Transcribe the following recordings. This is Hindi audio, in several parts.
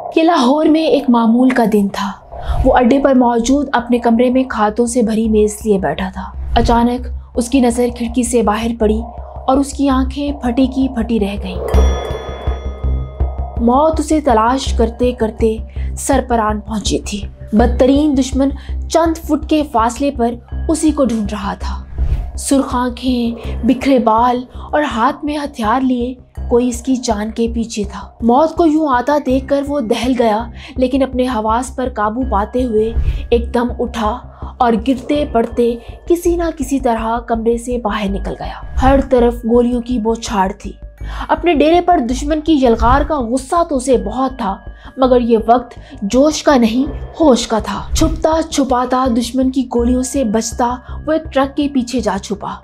ये लाहौर में एक मामूल का दिन था। वो अड्डे पर मौजूद अपने कमरे में खातों से भरी मेज लिए बैठा था। अचानक उसकी नज़र खिड़की से बाहर पड़ी और उसकी आंखें फटी की फटी रह गईं। मौत उसे तलाश करते करते सरपरान पहुंची थी। बदतरीन दुश्मन चंद फुट के फासले पर उसी को ढूंढ रहा था। सुर्ख आंखें, बिखरे बाल और हाथ में हथियार लिए कोई इसकी जान के पीछे था। मौत को यूं आता देखकर वो दहल गया, लेकिन अपने हवास पर काबू पाते हुए एकदम उठा और गिरते पड़ते किसी ना किसी तरह कमरे से बाहर निकल गया। हर तरफ गोलियों की बौछार थी। अपने डेरे पर दुश्मन की यलगार का गुस्सा तो उसे बहुत था, मगर ये वक्त जोश का नहीं होश का था। छुपता छुपाता दुश्मन की गोलियों से बचता वो एक ट्रक के पीछे जा छुपा।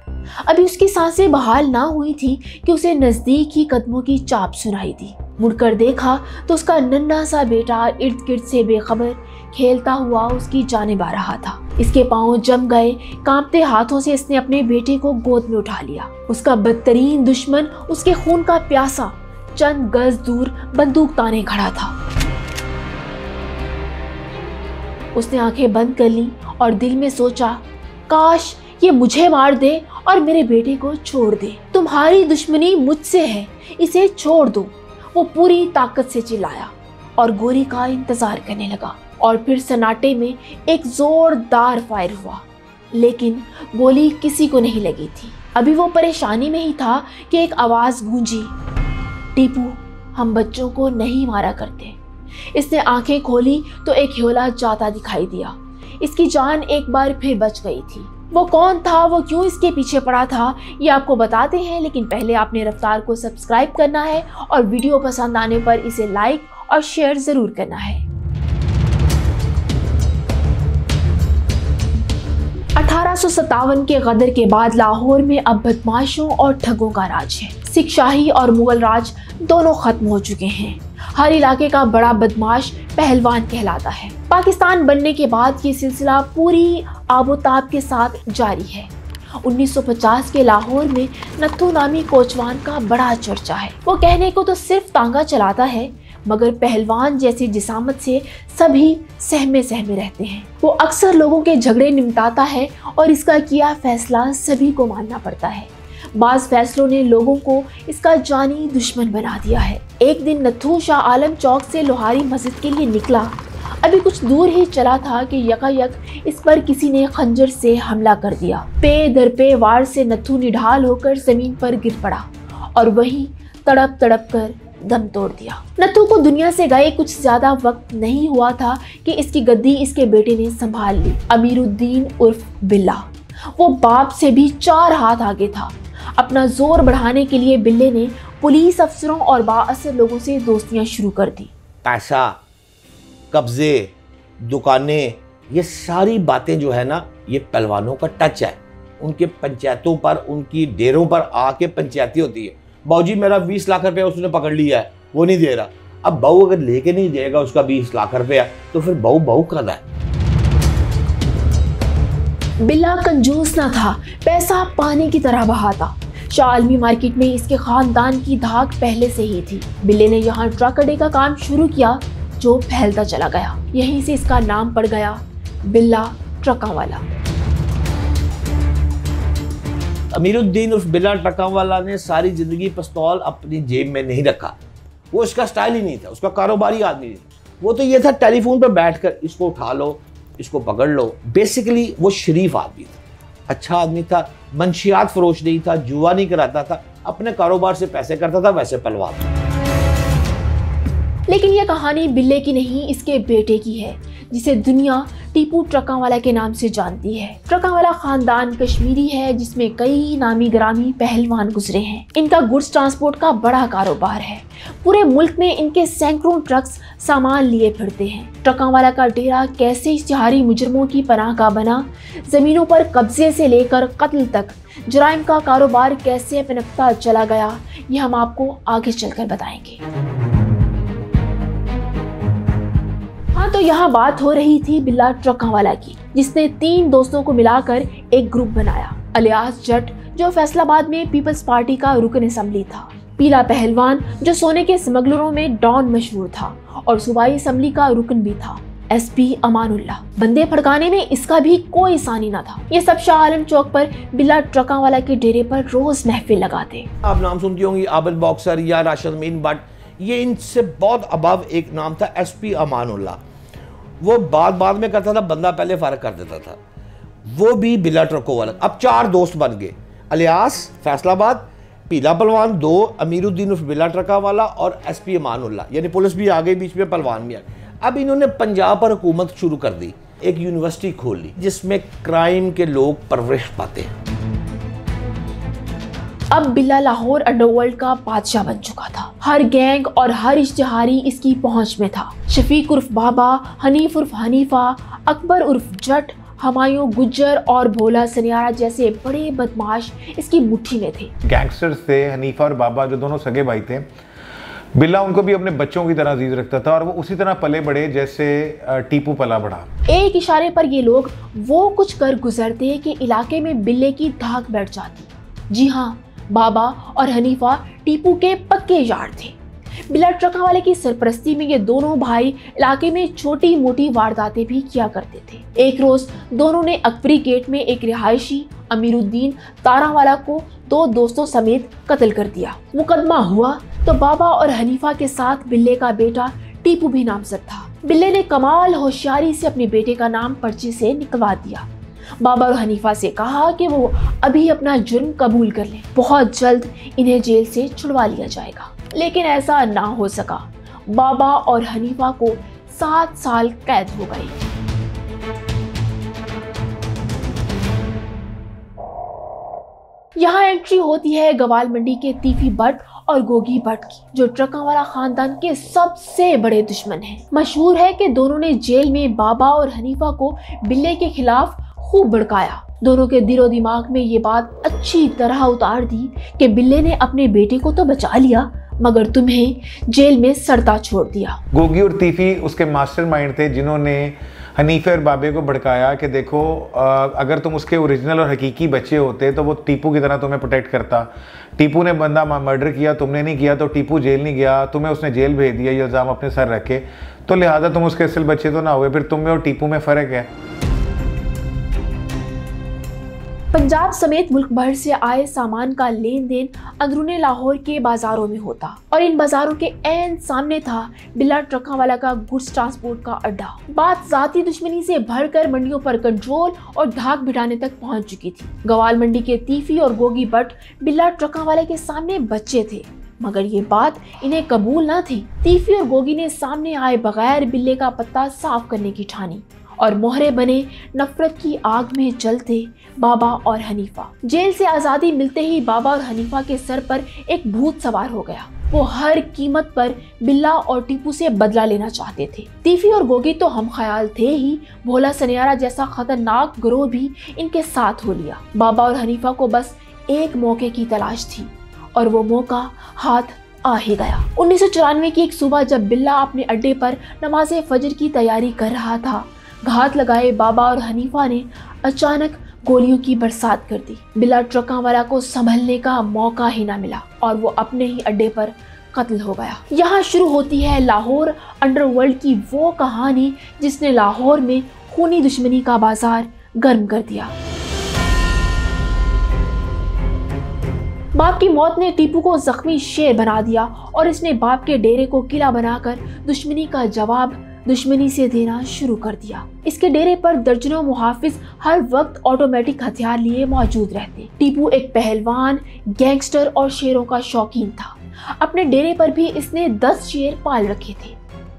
अभी उसकी सांसें बहाल ना हुई थी कि उसे नजदीक ही कदमों की चाप सुनाई दी। मुड़कर देखा तो उसका नन्हा सा बेटा इर्द गिर्द से बेखबर खेलता हुआ उसकी जानिब आ रहा था। इसके पांव जम गए। कांपते हाथों से इसने अपने बेटे को गोद में उठा लिया। उसका बदतरीन दुश्मन, उसके खून का प्यासा, चंद गज दूर बंदूक ताने खड़ा था। उसने आंखें बंद कर ली और दिल में सोचा, काश ये मुझे मार दे और मेरे बेटे को छोड़ दे। तुम्हारी दुश्मनी मुझसे है, इसे छोड़ दो। वो पूरी ताकत से चिल्लाया और गोली का इंतजार करने लगा। और फिर सन्नाटे में एक जोरदार फायर हुआ, लेकिन गोली किसी को नहीं लगी थी। अभी वो परेशानी में ही था कि एक आवाज गूंजी, टीपू, हम बच्चों को नहीं मारा करते। इसने आंखें खोली तो एक ह्योला जाता दिखाई दिया। इसकी जान एक बार फिर बच गई थी। वो कौन था, वो क्यों इसके पीछे पड़ा था, ये आपको बताते हैं, लेकिन पहले आपने रफ्तार को सब्सक्राइब करना है और वीडियो पसंद आने पर इसे लाइक और शेयर जरूर करना है। 1857 के गदर के बाद लाहौर में अब बदमाशों और ठगों का राज है। सिख शाही और मुगल राज दोनों खत्म हो चुके हैं। हर इलाके का बड़ा बदमाश पहलवान कहलाता है। पाकिस्तान बनने के बाद ये सिलसिला पूरी आबोताब के साथ जारी है। 1950 के लाहौर में नत्थू नामी कोचवान का बड़ा चर्चा है। वो कहने को तो सिर्फ तांगा चलाता है, मगर पहलवान जैसी जिसामत से सभी सहमे सहमे रहते हैं। वो अक्सर लोगों के झगड़े निपटाता है और इसका किया फैसला सभी को मानना पड़ता है। बाज़ फैसलों ने लोगों को इसका जानी दुश्मन बना दिया है। एक दिन नत्थू शाह आलम चौक से लोहारी मस्जिद के लिए निकला। अभी कुछ दूर ही चला था कि यकायक इस पर किसी ने खंजर से हमला कर दिया। पे दर पे वार से नत्थू निढाल होकर जमीन पर गिर पड़ा और वहीं तड़प तड़प कर दम तोड़ दिया। नत्थू को दुनिया से गए कुछ ज्यादा वक्त नहीं हुआ था कि इसकी गद्दी इसके बेटे ने संभाल ली। अमीरुद्दीन उर्फ बिल्ला। वो बाप से भी 4 हाथ आगे था। अपना जोर बढ़ाने के लिए बिल्ले ने पुलिस अफसरों और बाअसर लोगों से दोस्तियां शुरू कर दी। पैसा, कब्जे, दुकानें, ये सारी बातें जो है ना, ये पहलवानों का टच है। उनके पंचायतों पर, उनकी डेरों पर आके पंचायती होती है। बाबूजी मेरा 20 लाख रुपया उसने पकड़ लिया है, वो नहीं दे रहा। अब बहू अगर लेके नहीं देगा उसका 20 लाख रुपया, तो फिर बहू बहू कद है। बिल्ला कंजूस ना था, पैसा पानी की तरह बहाता। शाह आलमी मार्केट में इसके खानदान की धाक पहले से ही थी। बिल्ले ने यहाँ ट्रक अड्डे का काम शुरू किया, जो फैलता चला गया। यहीं से इसका नाम पड़ गया, बिल्ला ट्रकों वाला। अमीरुद्दीन उर्फ बिल्ला ट्रकों वाला ने सारी जिंदगी पिस्तौल अपनी जेब में नहीं रखा। वो उसका स्टाइल ही नहीं था, उसका कारोबारी आदमी नहीं था। वो तो ये था टेलीफोन पर बैठकर इसको उठा लो, इसको पकड़ लो। बेसिकली वो शरीफ आदमी था, अच्छा आदमी था, मंशियात फरोश नहीं था, जुआ नहीं कराता था, अपने कारोबार से पैसे करता था, वैसे पहलवान। लेकिन यह कहानी बिल्ले की नहीं, इसके बेटे की है, जिसे दुनिया टीपू ट्रकांवाला के नाम से जानती है। ट्रकांवाला खानदान कश्मीरी है, जिसमें कई नामी ग्रामी पहलवान गुजरे हैं। इनका गुड्स ट्रांसपोर्ट का बड़ा कारोबार है। पूरे मुल्क में इनके सैकड़ों ट्रक्स सामान लिए फिरते हैं। ट्रकांवाला का डेरा कैसे इश्तिहारी मुजरमों की पनाह का बना, जमीनों पर कब्जे से लेकर कत्ल तक जराइम का कारोबार कैसे पनपता चला गया, ये हम आपको आगे चलकर बताएंगे। हाँ, तो यहाँ बात हो रही थी बिल्ला ट्रकांवाला की, जिसने 3 दोस्तों को मिलाकर एक ग्रुप बनाया। अलियास जट, जो फैसलाबाद में पीपल्स पार्टी का रुकन असेंबली था। पीला पहलवान जो सोने के स्मगलरों में डॉन मशहूर था और सूबाई असम्बली का रुकन भी था, एसपी अमानुल्लाह। बंदे फड़काने में इसका भी कोई सानी न था। ये सब शाह आलम चौक पर बिल्ला ट्रकावाला के डेरे पर रोज महफिल लगाते। आप नाम सुनती होंगी आबिद बॉक्सर या राशिद अमीन बट, ये इनसे बहुत अबव एक नाम था एसपी अमानुल्लाह। वो बाद में करता था, बंदा पहले फारग कर देता था, वो भी बिल्ला ट्रकों वाला। अब 4 दोस्त बन गए, अलियास फैसलाबाद, पीला पहलवान 2, अमीरुद्दीन उर्फ बिल्ला ट्रका वाला और एसपी अमानुल्लाह, यानी पुलिस भी आ गई बीच में, पहलवान भी आ गए। अब इन्होंने पंजाब पर हुकूमत शुरू कर दी, एक यूनिवर्सिटी खोल ली जिसमें क्राइम के लोग परवरिश पाते हैं। अब बिल्ला लाहौर अंडरवर्ल्ड का बादशाह बन चुका था। हर गैंग और हर इश्तिहारी इसकी पहुंच में था। शफीक उर्फ बाबा, हनीफ उर्फ हनीफा, अकबर उर्फ जट, हमायूं गुज्जर और भोला सनियारा जैसे बड़े बदमाश इसकी मुट्ठी में थे। गैंगस्टर्स थे हनीफा और बाबा, जो दोनों सगे भाई थे। बिल्ला उनको भी अपने बच्चों की तरह अजीज रखता था और वो उसी तरह पले बड़े जैसे टीपू पला बढ़ा। एक इशारे पर ये लोग वो कुछ कर गुजरते कि इलाके में बिल्ले की धाक बैठ जाती। जी हाँ, बाबा और हनीफा टीपू के पक्के यार थे। बिल्ला ट्रकावाले की सरपरस्ती में ये दोनों भाई इलाके में छोटी मोटी वारदातें भी किया करते थे। एक रोज दोनों ने अकबरी गेट में एक रिहायशी अमीरुद्दीन तारावाला को 2 दोस्तों समेत कत्ल कर दिया। मुकदमा हुआ तो बाबा और हनीफा के साथ बिल्ले का बेटा टीपू भी नामजद था। बिल्ले ने कमाल होशियारी से अपने बेटे का नाम पर्ची से निकलवा दिया। बाबा और हनीफा से कहा कि वो अभी अपना जुर्म कबूल कर लें, बहुत जल्द इन्हें जेल से छुड़वा लिया जाएगा। लेकिन ऐसा ना हो सका। बाबा और हनीफा को 7 साल कैद हो गई। यहाँ एंट्री होती है गवाल मंडी के तीफी भट्ट और गोगी भट्ट की, जो ट्रकावाला खानदान के सबसे बड़े दुश्मन हैं। मशहूर है कि दोनों ने जेल में बाबा और हनीफा को बिल्ले के खिलाफ खूब भड़काया। दोनों के दिलो दिमाग में ये बात अच्छी तरह उतार दी कि बिल्ले ने अपने बेटे को तो बचा लिया मगर तुम्हें जेल में सड़ता छोड़ दिया। गोगी और तीफी उसके मास्टरमाइंड थे जिन्होंने हनीफे और बाबे को भड़काया कि देखो अगर तुम उसके ओरिजिनल और हकीकी बच्चे होते तो वो टीपू की तरह तुम्हें प्रोटेक्ट करता। टीपू ने बंदा मर्डर किया, तुमने नहीं किया, तो टीपू जेल नहीं गया, तुम्हें उसने जेल भेज दिया, ये इल्ज़ाम अपने सर रखे, तो लिहाजा तुम उसके असल बच्चे तो ना हुए। फिर तुम में और टीपू में फ़र्क है। पंजाब समेत मुल्क भर से आए सामान का लेन देन अंदरूने लाहौर के बाजारों में होता और इन बाजारों के ऐन सामने था बिल्ला ट्रकावाला का गुड्स ट्रांसपोर्ट का अड्डा। बात जाती दुश्मनी से भरकर मंडियों पर कंट्रोल और धाक बिठाने तक पहुंच चुकी थी। गवाल मंडी के तीफी और गोगी भट्ट बिल्ला ट्रकावाले के सामने बच्चे थे मगर ये बात इन्हें कबूल न थी। तीफी और गोगी ने सामने आए बगैर बिल्ले का पत्ता साफ करने की ठानी और मोहरे बने नफरत की आग में जलते बाबा और हनीफा। जेल से आज़ादी मिलते ही बाबा और हनीफा के सर पर एक भूत सवार हो गया। वो हर कीमत पर बिल्ला और टीपू से बदला लेना चाहते थे। तीफी और गोगी तो हम ख्याल थे ही, भोला सनियारा जैसा खतरनाक गिरोह भी इनके साथ हो लिया। बाबा और हनीफा को बस एक मौके की तलाश थी और वो मौका हाथ आ ही गया। 1994 की एक सुबह जब बिल्ला अपने अड्डे पर नमाज फजर की तैयारी कर रहा था, घात लगाए बाबा और हनीफा ने अचानक गोलियों की बरसात कर दी। बिल्ला ट्रकावाला को संभलने का मौका ही ना मिला और वो अपने ही अड्डे पर कत्ल हो गया। यहाँ शुरू होती है लाहौर अंडरवर्ल्ड की वो कहानी जिसने लाहौर में खूनी दुश्मनी का बाजार गर्म कर दिया। बाप की मौत ने टीपू को जख्मी शेर बना दिया और इसने बाप के डेरे को किला बनाकर दुश्मनी का जवाब दुश्मनी से देना शुरू कर दिया। इसके डेरे पर दर्जनों मुहाफिज हर वक्त ऑटोमेटिक हथियार लिए मौजूद रहते। टीपू एक पहलवान, गैंगस्टर और शेरों का शौकीन था। अपने डेरे पर भी इसने 10 शेर पाल रखे थे।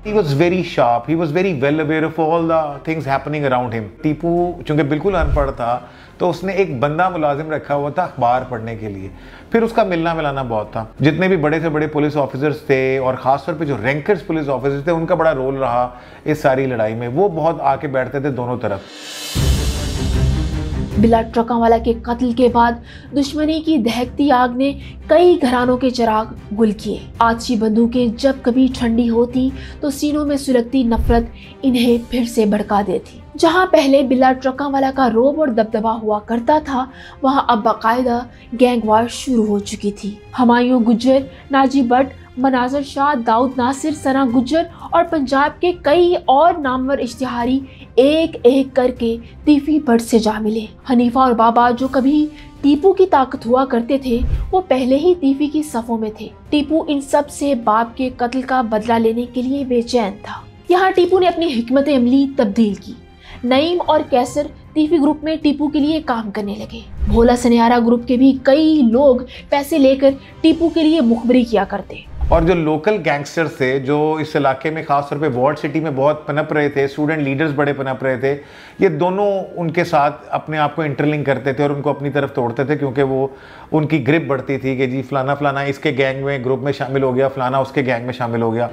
He was very sharp. He was very well aware of all the things happening around him. Tipu चूंकि बिल्कुल अनपढ़ था तो उसने एक बंदा मुलाजिम रखा हुआ था अखबार पढ़ने के लिए। फिर उसका मिलना मिलाना बहुत था। जितने भी बड़े से बड़े पुलिस ऑफिसर्स थे और ख़ासतौर पे जो रैंकर्स पुलिस ऑफिसर्स थे उनका बड़ा रोल रहा इस सारी लड़ाई में। वो बहुत आके बैठते थे दोनों तरफ। बिल्ला ट्रकावाला के कत्ल के बाद दुश्मनी की दहकती आग ने कई घरानों के चिराग गुल किए। आछी बंदूकें जब कभी ठंडी होती तो सीनों में सुलगती नफरत इन्हें फिर से भड़का देती। जहां पहले बिल्ला ट्रकों वाला का रोब और दबदबा हुआ करता था, वहां अब बाकायदा गैंग वार शुरू हो चुकी थी। हुमायूं गुज्जर, नाजी भट्ट, मनाजर शाह, दाऊद नासिर, सना गुज्जर और पंजाब के कई और नामवर इश्तिहारी एक एक करके तीफी भट्ट से जा मिले। हनीफा और बाबा जो कभी टीपू की ताकत हुआ करते थे, वो पहले ही तीफी की सफों में थे। टीपू इन सब से बाप के कत्ल का बदला लेने के लिए बेचैन था। यहाँ टीपू ने अपनी हिकमत अमली तब्दील की। नईम और कैसर तीफी ग्रुप में टीपू के लिए काम करने लगे। भोला सनियारा ग्रुप के भी कई लोग पैसे लेकर टीपू के लिए मुखबरी किया करते। और जो लोकल गैंगस्टर्स थे जो इस इलाके में खासतौर पे वार्ड सिटी में बहुत पनप रहे थे, स्टूडेंट लीडर्स बड़े पनप रहे थे, ये दोनों उनके साथ अपने आप को इंटरलिंक करते थे और उनको अपनी तरफ तोड़ते थे, क्योंकि वो उनकी ग्रिप बढ़ती थी कि जी फलाना फलाना इसके गैंग में ग्रुप में शामिल हो गया, फलाना उसके गैंग में शामिल हो गया।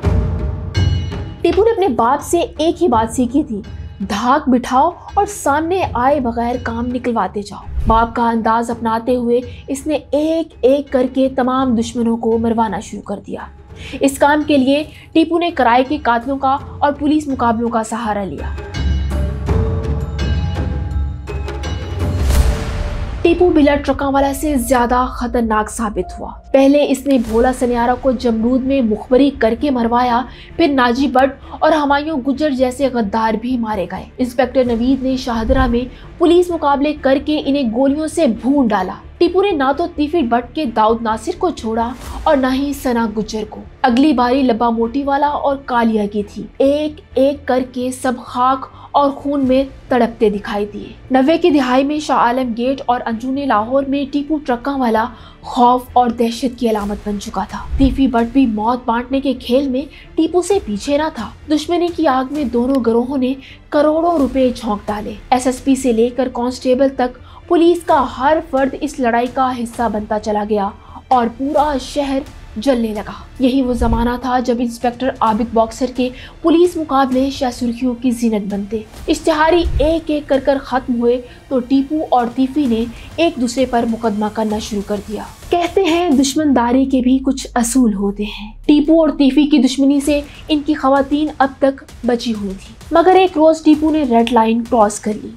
टीपू ने अपने बाप से एक ही बात सीखी थी, धाक बिठाओ और सामने आए बगैर काम निकलवाते जाओ। बाप का अंदाज अपनाते हुए इसने एक एक करके तमाम दुश्मनों को मरवाना शुरू कर दिया। इस काम के लिए टीपू ने किराए के कातलों का और पुलिस मुकाबलों का सहारा लिया। टीपू बिल्ला ट्रकांवाला से ज्यादा खतरनाक साबित हुआ। पहले इसने भोला सनियारा को जमरूद में मुखबरी करके मरवाया, फिर नाजी भट्ट और हुमायूं गुज्जर जैसे गद्दार भी मारे गए। इंस्पेक्टर नवीद ने शाहदरा में पुलिस मुकाबले करके इन्हें गोलियों से भून डाला। टीपू ने ना तो तीफी भट्ट के दाऊद नासिर को छोड़ा और ना ही सना गुज्जर को। अगली बारी लब्बा मोटी वाला और कालिया की थी। एक एक करके सब खाक और खून में तड़पते दिखाई दिए। 90 की दिहाई में शाह आलम गेट और अंजुने लाहौर में टीपू ट्रकों वाला खौफ और दहशत की अलामत बन चुका था। तीफी भट्ट भी मौत बांटने के खेल में टीपू से पीछे न था। दुश्मनी की आग में दोनों गिरोहों ने करोड़ों रुपए झोंक डाले। एसएसपी से लेकर कांस्टेबल तक पुलिस का हर फर्द इस लड़ाई का हिस्सा बनता चला गया और पूरा शहर जलने लगा। यही वो जमाना था जब इंस्पेक्टर आबिद बॉक्सर के पुलिस मुकाबले शाह सुर्खियों की जीनत बनते। इश्तिहारी एक एक कर खत्म हुए तो टीपू और तीफी ने एक दूसरे पर मुकदमा करना शुरू कर दिया। कहते हैं दुश्मनदारी के भी कुछ असूल होते हैं। टीपू और तीफी की दुश्मनी से इनकी खवातीन अब तक बची हुई थी, मगर एक रोज टीपू ने रेड लाइन क्रॉस कर ली।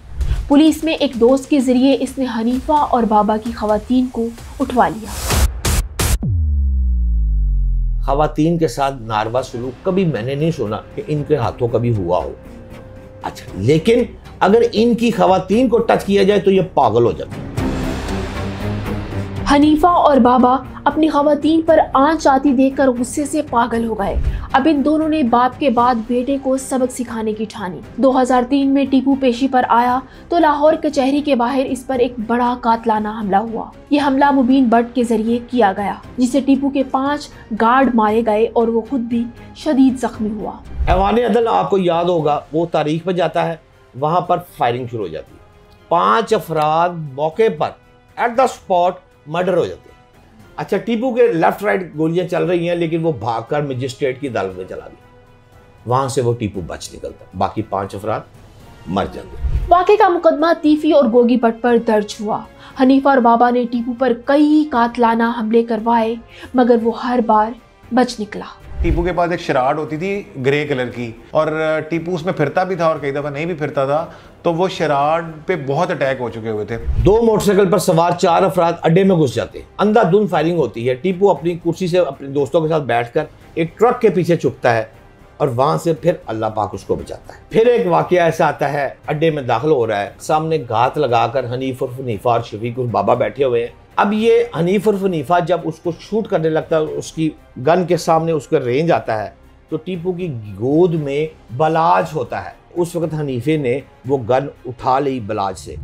पुलिस में एक दोस्त के जरिए इसने हनीफा और बाबा की खवातीन को उठवा लिया। खवातीन के साथ नारवा सलूक कभी मैंने नहीं सुना कि इनके हाथों कभी हुआ हो। अच्छा, लेकिन अगर इनकी खवातीन को टच किया जाए तो ये पागल हो जाते। हनीफा और बाबा अपनी खवातीन पर आंच आती देखकर गुस्से से पागल हो गए। अब इन दोनों ने बाप के बाद बेटे को सबक सिखाने की ठानी। 2003 में टीपू पेशी पर आया तो लाहौर कचहरी के बाहर इस पर एक बड़ा कातलाना हमला हुआ। यह हमला मुबीन भट्ट के जरिए किया गया, जिसे टीपू के 5 गार्ड मारे गए और वो खुद भी शदीद जख्मी हुआ। ऐवान अदल आपको याद होगा, वो तारीख पर जाता है, वहां पर फायरिंग शुरू हो जाती है। 5 अफराद मौके पर एट द स्पॉट मर्डर हो जाते हैं। अच्छा, टीपू के लेफ्ट राइट गोलियां चल रही हैं, लेकिन वो भागकर मजिस्ट्रेट की अदालत में चला गया। वहां से वो टीपू बच निकलता, बाकी 5 अफराद मर जाते। वाकई का मुकदमा तीफी और गोगी भट्ट पर दर्ज हुआ। हनीफा और बाबा ने टीपू पर कई कातलाना हमले करवाए, मगर वो हर बार बच निकला। टीपू के पास एक शराड होती थी ग्रे कलर की, और टीपू उसमें फिरता भी था और कई दफा नहीं भी फिरता था, तो वो शराड पे बहुत अटैक हो चुके हुए थे। 2 मोटरसाइकिल पर सवार 4 अफराद अड्डे में घुस जाते हैं। अंधाधुंध फायरिंग होती है। टीपू अपनी कुर्सी से अपने दोस्तों के साथ बैठकर एक ट्रक के पीछे छुपता है और वहां से फिर अल्लाह पाक उसको बचाता है। फिर एक वाकया ऐसा आता है, अड्डे में दाखिल हो रहा है, सामने घात लगाकर हनीफ और हनीफा और शफीक और बाबा बैठे हुए हैं। अब ये हनीफ और हनीफा जब उसको शूट करने लगता है, उसकी गन के सामने उसका रेंज आता है, तो टीपू की गोद में बलाज होता है। उस वक्त हनीफे ने वो गन उठा ली बलाज से।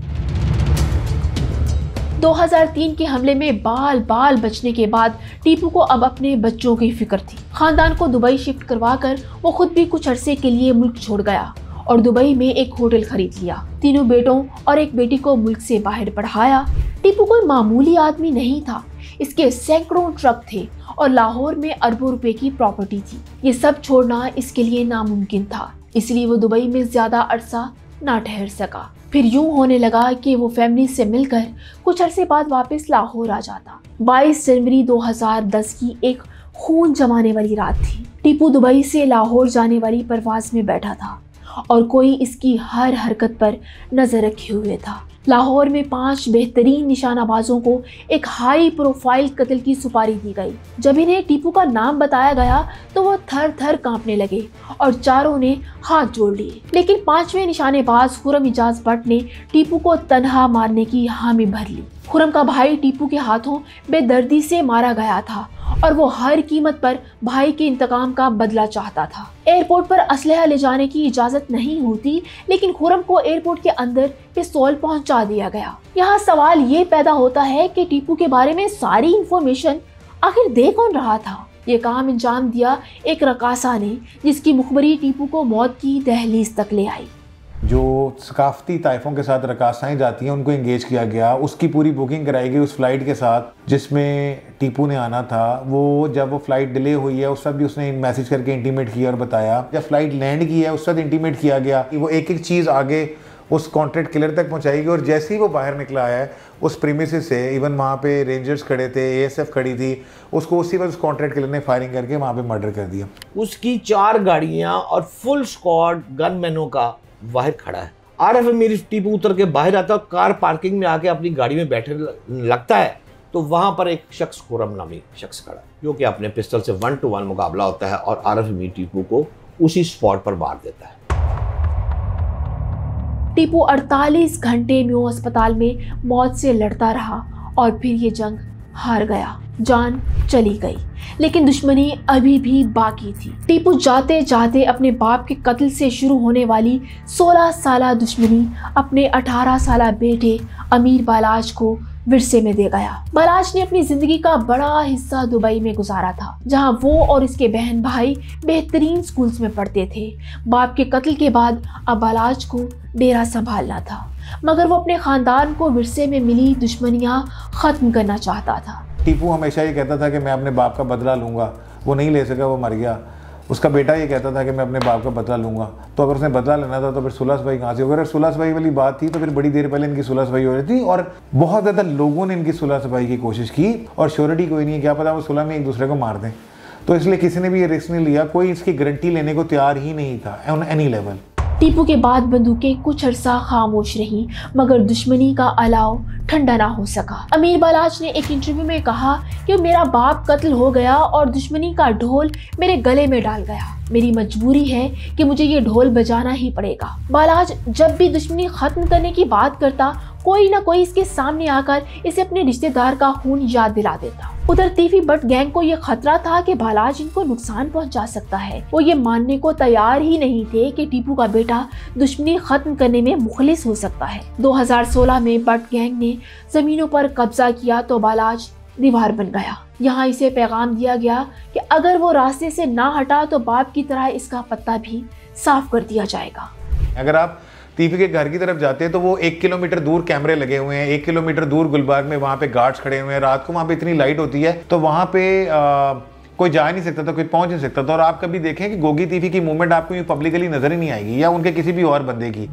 2003 के हमले में बाल बाल बचने के बाद टीपू को अब अपने बच्चों की फिक्र थी। खानदान को दुबई शिफ्ट करवाकर वो खुद भी कुछ अरसे के लिए मुल्क छोड़ गया और दुबई में एक होटल खरीद लिया। 3 बेटों और एक बेटी को मुल्क से बाहर पढ़ाया। टीपू कोई मामूली आदमी नहीं था। इसके सैकड़ों ट्रक थे और लाहौर में अरबों रुपए की प्रॉपर्टी थी। ये सब छोड़ना इसके लिए नामुमकिन था, इसलिए वो दुबई में ज्यादा अरसा ना ठहर सका। फिर यूं होने लगा कि वो फैमिली से मिलकर कुछ अरसे बाद वापस लाहौर आ जाता। 22 जनवरी 2010 की एक खून जमाने वाली रात थी। टीपू दुबई से लाहौर जाने वाली परवाज में बैठा था और कोई इसकी हर हरकत पर नजर रखे हुए था। लाहौर में 5 बेहतरीन निशानाबाजों को एक हाई प्रोफाइल कत्ल की सुपारी दी गई। जब इन्हें टीपू का नाम बताया गया तो वो थर थर कांपने लगे और चारों ने हाथ जोड़ लिए। लेकिन 5वें निशानेबाज खुर्रम इजाज भट्ट ने टीपू को तन्हा मारने की हामी भर ली। खुर्रम का भाई टीपू के हाथों बेदर्दी से मारा गया था और वो हर कीमत पर भाई के इंतकाम का बदला चाहता था। एयरपोर्ट पर असलहा ले जाने की इजाजत नहीं होती, लेकिन खुर्रम को एयरपोर्ट के अंदर पिस्तौल पहुंचा दिया गया। यहाँ सवाल ये पैदा होता है कि टीपू के बारे में सारी इंफॉर्मेशन आखिर दे कौन रहा था। ये काम अंजाम दिया एक रकासा ने, जिसकी मुखबरी टीपू को मौत की दहलीज तक ले आई। जो सकाफती ताइफों के साथ रकासाएँ जाती हैं उनको एंगेज किया गया, उसकी पूरी बुकिंग कराई गई उस फ्लाइट के साथ जिसमें टीपू ने आना था। वो जब वो फ्लाइट डिले हुई है उस वक्त भी उसने मैसेज करके इंटीमेट किया और बताया। जब फ्लाइट लैंड की है उस वक्त इंटीमेट किया गया कि वो एक एक चीज़ आगे उस कॉन्ट्रैक्ट किलर तक पहुंचाएगी। और जैसे ही वो बाहर निकला है उस प्रीमिसेस से, इवन वहाँ पे रेंजर्स खड़े थे, ASF खड़ी थी, उसको उसी वक्त उस कॉन्ट्रैक्ट किलर ने फायरिंग करके वहाँ पे मर्डर कर दिया। उसकी 4 गाड़ियाँ और फुल स्क्वाड गनमैनों का बाहर खड़ा है। आरएफ अमीर टीपू उतर के बाहर आता है, कार पार्किंग में आके अपनी गाड़ी में बैठे लगता है तो वहां पर एक शख्स खुर्रम नामी शख्स खड़ा है, जो कि अपने पिस्टल से 1 to 1 मुकाबला होता है और आरएफ अमीर टीपू को उसी स्पॉट पर मार देता है। टीपू 48 घंटे म्यो अस्पताल में मौत से लड़ता रहा और फिर ये जंग हार गया। जान चली गई, लेकिन दुश्मनी अभी भी बाकी थी। टीपू जाते जाते अपने बाप के कत्ल से शुरू होने वाली 16 साला दुश्मनी अपने 18 साला बेटे अमीर बालाज को विरसे में दे गया। बालाज ने अपनी जिंदगी का बड़ा हिस्सा दुबई में गुजारा था, जहां वो और इसके बहन भाई बेहतरीन स्कूल्स में पढ़ते थे। बाप के कत्ल के बाद अब बालाज को डेरा संभालना था, मगर वो अपने खानदान को विरसे में मिली दुश्मनियां खत्म करना चाहता था। टीपू हमेशा ये कहता था कि मैं अपने बाप का बदला लूँगा, वो नहीं ले सका, वो मर गया। उसका बेटा ये कहता था कि मैं अपने बाप का बदला लूँगा, तो अगर उसने बदला लेना था तो फिर सुलह सफाई कहाँ से होगी। अगर सुलह सफाई वाली बात थी तो फिर बड़ी देर पहले इनकी सुलह सफाई हो रही थी और बहुत ज़्यादा लोगों ने इनकी सुलह सफाई की कोशिश की और श्योरिटी कोई नहीं है, क्या पता वो सुलह में एक दूसरे को मार दें। तो इसलिए किसी ने भी ये रिस्क नहीं लिया, कोई इसकी गारंटी लेने को तैयार ही नहीं था ऑन एनी लेवल। टीपू के बाद बंदूकें कुछ अरसा खामोश रहीं, मगर दुश्मनी का अलाव ठंडा ना हो सका। अमीर बालाज ने एक इंटरव्यू में कहा कि मेरा बाप कत्ल हो गया और दुश्मनी का ढोल मेरे गले में डाल गया। मेरी मजबूरी है कि मुझे ये ढोल बजाना ही पड़ेगा। बालाज जब भी दुश्मनी खत्म करने की बात करता, कोई ना कोई इसके सामने आकर इसे अपने रिश्तेदार का खून याद दिला देता। उधर तीफी भट्ट गैंग को यह खतरा था कि बालाज इनको नुकसान पहुंचा सकता है। वो ये मानने को तैयार ही नहीं थे कि टीपू का बेटा दुश्मनी खत्म करने में मुखलिस हो सकता है। 2016 में भट्ट गैंग ने जमीनों पर कब्जा किया तो बालाज दीवार बन गया। यहाँ इसे पैगाम दिया गया कि अगर वो रास्ते से ना हटा तो बाप की तरह इसका पत्ता भी साफ कर दिया जाएगा। अगर आप तीफी के घर की तरफ जाते हैं तो वो 1 किलोमीटर दूर कैमरे लगे हुए हैं, 1 किलोमीटर दूर गुलबाग में वहाँ पे गार्ड्स खड़े हुए हैं। रात को वहाँ पे इतनी लाइट होती है तो वहाँ पे कोई जा नहीं सकता था, कोई पहुँच नहीं सकता था। और आप कभी देखें कि गोगी तीफी की मूवमेंट आपको पब्लिकली नजर ही नहीं आएगी या उनके किसी भी और बंदे की।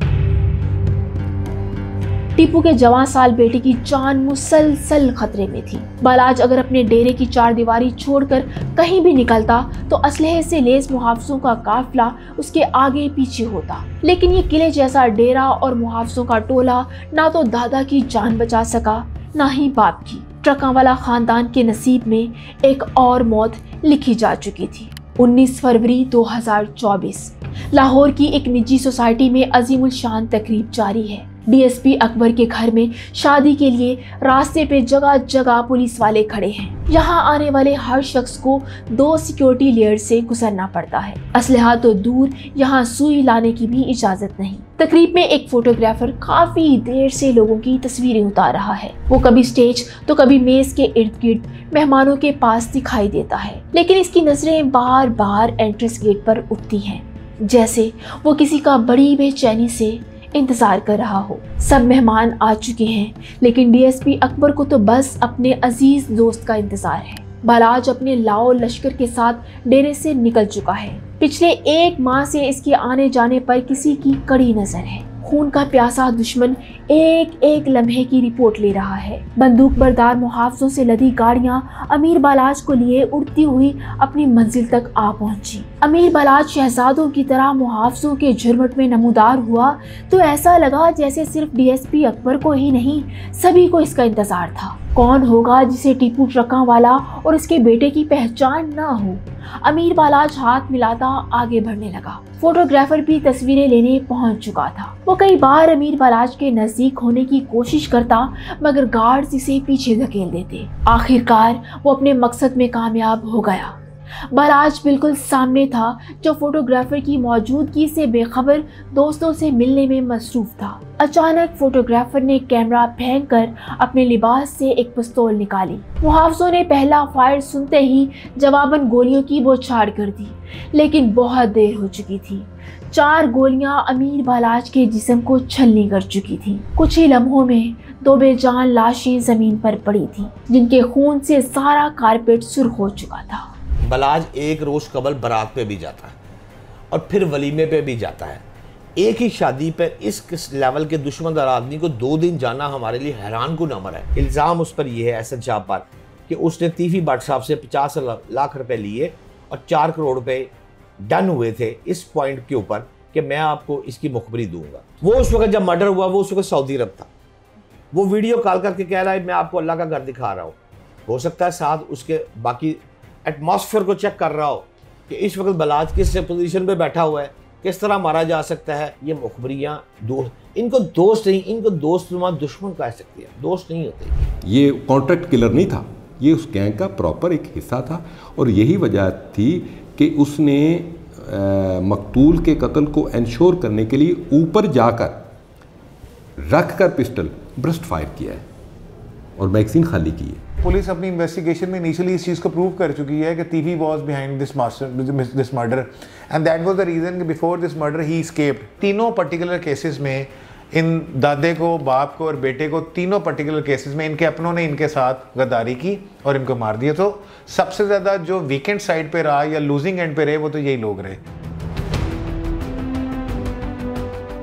टीपू के जवान साल बेटे की जान मुसलसल खतरे में थी। बालाज अगर अपने डेरे की 4 दीवारी छोड़कर कहीं भी निकलता तो असलहे से लेस मुहाफिजों का काफिला उसके आगे पीछे होता, लेकिन ये किले जैसा डेरा और मुहाफिजों का टोला ना तो दादा की जान बचा सका ना ही बाप की। ट्रकांवाला खानदान के नसीब में एक और मौत लिखी जा चुकी थी। 19 फरवरी 2024 लाहौर की एक निजी सोसाइटी में अजीमुल शान तकरीब जारी है। डीएसपी अकबर के घर में शादी के लिए रास्ते पे जगह जगह पुलिस वाले खड़े हैं। यहाँ आने वाले हर शख्स को 2 सिक्योरिटी लेयर से गुजरना पड़ता है। असलहा तो दूर, यहाँ सुई लाने की भी इजाजत नहीं। तकरीब में एक फोटोग्राफर काफी देर से लोगों की तस्वीरें उतार रहा है। वो कभी स्टेज तो कभी मेज के इर्द गिर्द मेहमानों के पास दिखाई देता है, लेकिन इसकी नजरें बार बार एंट्रेंस गेट पर उठती हैं, जैसे वो किसी का बड़ी बेचैनी से इंतजार कर रहा हो। सब मेहमान आ चुके हैं, लेकिन डीएसपी अकबर को तो बस अपने अजीज दोस्त का इंतजार है। बालाज अपने लाओ लश्कर के साथ डेरे से निकल चुका है। पिछले 1 माह से इसके आने जाने पर किसी की कड़ी नजर है। खून का प्यासा दुश्मन एक एक लम्हे की रिपोर्ट ले रहा है। बंदूक बरदार मुहाफिजों से लदी गाड़ियां अमीर बालाज को लिए उड़ती हुई अपनी मंजिल तक आ पहुंची। अमीर बालाज शहजादों की तरह मुहाफिजों के झुरमुट में नमूदार हुआ तो ऐसा लगा जैसे सिर्फ डीएसपी अकबर को ही नहीं, सभी को इसका इंतजार था। कौन होगा जिसे टीपू ट्रकों वाला और उसके बेटे की पहचान ना हो। अमीर बालाज हाथ मिलाता आगे बढ़ने लगा। फोटोग्राफर भी तस्वीरें लेने पहुंच चुका था। वो कई बार अमीर बालाज के नजदीक होने की कोशिश करता मगर गार्ड्स इसे पीछे धकेल देते। आखिरकार वो अपने मकसद में कामयाब हो गया। बालाज बिल्कुल सामने था जो फोटोग्राफर की मौजूदगी से बेखबर दोस्तों से मिलने में मसरूफ था। अचानक फोटोग्राफर ने कैमरा फेंक कर अपने लिबास से एक पिस्तौल निकाली। मुहाफिजों ने पहला फायर सुनते ही जवाबन गोलियों की बौछार कर दी, लेकिन बहुत देर हो चुकी थी। 4 गोलियां अमीर बालाज के जिस्म को छलनी कर चुकी थी। कुछ ही लम्हों में 2 बेजान लाशें जमीन पर पड़ी थी, जिनके खून से सारा कारपेट सुर्ख हो चुका था। बालाज एक रोज कबल बारात पे भी जाता है और फिर वलीमे पे भी जाता है। एक ही शादी पर इस लेवल के दुश्मनदार आदमी को 2 दिन जाना हमारे लिए हैरान कुन अमर है। इल्ज़ाम उस पर यह है एहसन शाह पर कि उसने तीफी भट्ट साहब से 50 लाख रुपए लिए और 4 करोड़ रुपए डन हुए थे इस पॉइंट के ऊपर कि मैं आपको इसकी मुखबरी दूंगा। वो उस वक्त जब मर्डर हुआ वो उस वक्त सऊदी अरब था। वो वीडियो कॉल करके कह रहा है मैं आपको अल्लाह का घर दिखा रहा हूँ। हो सकता है साथ उसके बाकी एटमॉस्फेयर को चेक कर रहा हो कि इस वक्त बालाज किस पोजीशन पे बैठा हुआ है, किस तरह मारा जा सकता है। ये मुखबरियाँ इनको दोस्त नहीं, इनको दोस्त दुश्मन कह सकती है, दोस्त नहीं होते। ये कॉन्ट्रैक्ट किलर नहीं था, ये उस गैंग का प्रॉपर एक हिस्सा था और यही वजह थी कि उसने मकतूल के कत्ल को इंश्योर करने के लिए ऊपर जाकर रख कर पिस्टल ब्रस्ट फायर किया है और मैगजीन खाली की है। पुलिस अपनी इन्वेस्टिगेशन में इनिशियली इस चीज़ को प्रूव कर चुकी है कि TV was behind this murder and that was the reason कि before this murder he escaped. तीनों पर्टिकुलर केसेस में इन दादे को, बाप को और बेटे को, तीनों पर्टिकुलर केसेस में इनके अपनों ने इनके साथ गद्दारी की और इनको मार दिया। तो सबसे ज़्यादा जो वीकेंड साइड पे रहा या लूजिंग एंड पे रहे वो तो यही लोग रहे।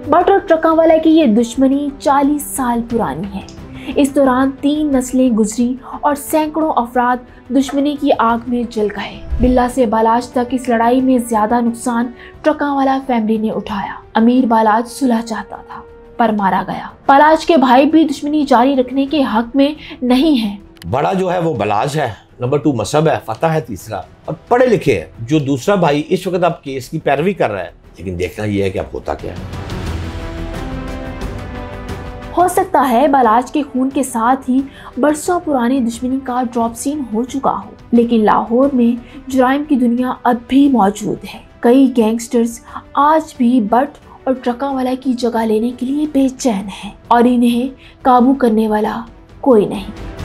भट्ट और ट्रकांवाला की ये दुश्मनी 40 साल पुरानी है। इस दौरान 3 नस्लें गुजरी और सैकड़ों अफराद दुश्मनी की आग में जल गए। बिल्ला से बालाज तक इस लड़ाई में ज्यादा नुकसान ट्रकांवाला फैमिली ने उठाया। अमीर बालाज सुलह चाहता था पर मारा गया। बालाज के भाई भी दुश्मनी जारी रखने के हक में नहीं है। बड़ा जो है वो बालाज है, नंबर 2 मसहब है, फतह है तीसरा, और पढ़े लिखे है। जो दूसरा भाई इस वक्त अब केस की पैरवी कर रहा है, लेकिन देखना यह है कि अब होता क्या है। हो सकता है बालाज के खून के साथ ही बरसों पुरानी दुश्मनी का ड्रॉप सीन हो चुका हो, लेकिन लाहौर में जुराइम की दुनिया अब भी मौजूद है। कई गैंगस्टर्स आज भी भट्ट और ट्रकांवाला की जगह लेने के लिए बेचैन हैं और इन्हें काबू करने वाला कोई नहीं।